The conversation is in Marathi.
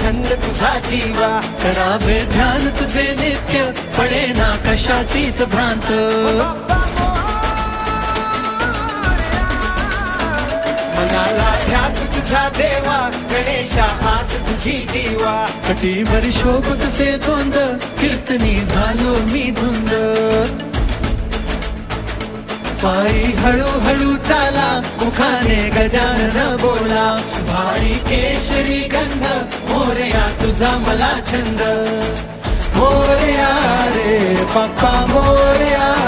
छंद तुझा जीवा, करावे ध्यान तुझे नित्य, पडे ना कशाचीच भ्रांत. मनाला ध्यास तुझा देवा, गणेशा आस तुझी जीवा. कटीवर शोभ कसे द्वंद, कीर्तनी झालो मी धुंद. पायी हळूहळू चाला, मुखाने गजानन बोला. भाडी केशरी गंध, मोरया तुझा मला छंद. मोरया रे बाप्पा मोरया.